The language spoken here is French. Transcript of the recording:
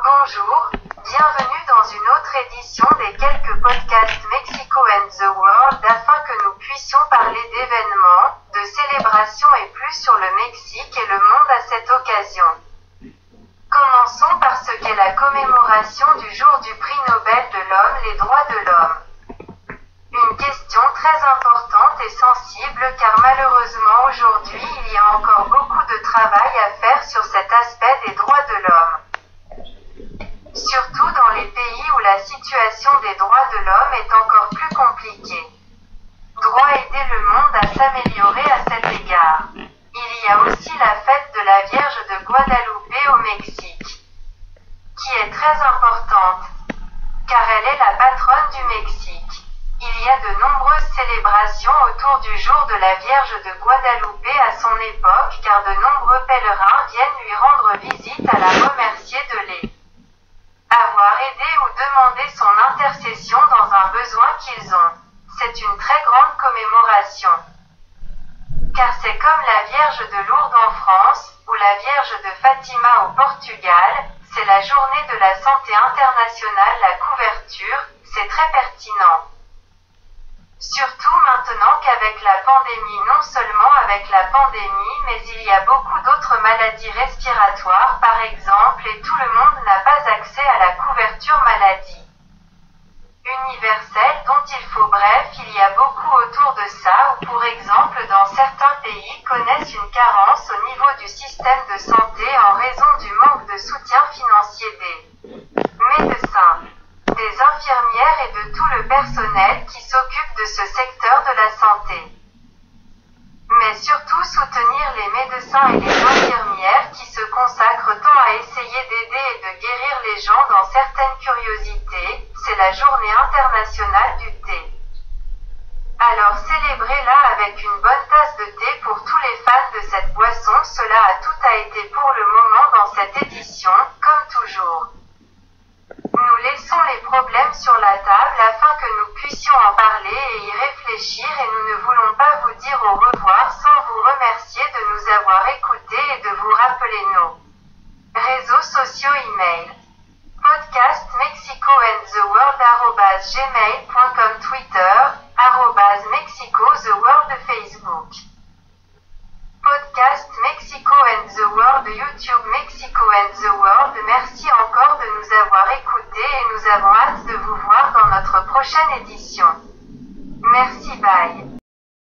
Bonjour, bienvenue dans une autre édition des quelques podcasts Mexico and the World afin que nous puissions parler d'événements, de célébrations et plus sur le Mexique et le monde à cette occasion. Commençons par ce qu'est la commémoration du jour du prix Nobel de l'homme, les droits de l'homme. Une question très importante et sensible car malheureusement aujourd'hui il y a encore beaucoup de travail à faire sur cet aspect des droits de l'homme. Surtout dans les pays où la situation des droits de l'homme est encore plus compliquée. Doit aider le monde à s'améliorer à cet égard. Il y a aussi la fête de la Vierge de Guadalupe au Mexique, qui est très importante, car elle est la patronne du Mexique. Il y a de nombreuses célébrations autour du jour de la Vierge de Guadalupe à son époque car de nombreux pèlerins viennent lui rendre visite à la remercier de les avoir aidé ou demander son intercession dans un besoin qu'ils ont. C'est une très grande commémoration. Car c'est comme la Vierge de Lourdes en France, ou la Vierge de Fatima au Portugal, c'est la journée de la santé internationale, la couverture, c'est très pertinent. Surtout maintenant qu'avec la pandémie, non seulement avec la pandémie, mais il y a beaucoup d'autres maladies respiratoires par exemple et tout le monde n'a pas accès à la couverture maladie universelle dont il faut. Bref, il y a beaucoup autour de ça ou pour exemple dans certains pays connaissent une carence au niveau du système de santé en raison du manque de soutien financier des médecins, des infirmières et de tout le personnel qui s'occupe de ce secteur de la santé. Mais surtout soutenir les médecins et les infirmières qui se consacrent tant à essayer d'aider et de guérir les gens dans certaines curiosités, c'est la journée internationale du thé. Alors célébrez-la avec une bonne tasse de thé pour tous les fans de cette boisson. Tout a été pour le moment dans cette édition, comme toujours. Nous laissons les problèmes sur la table afin que nous puissions en parler et y réfléchir et nous ne voulons pas vous dire au revoir sans vous remercier de nous avoir écoutés et de vous rappeler nos réseaux sociaux email. Podcast Mexico and the World @gmail.com Twitter @Mexico the World Facebook. Podcast Mexico and the World YouTube Mexico and the World. Merci encore de nous avoir écoutés et nous avons hâte de vous voir dans notre prochaine édition. Merci, bye.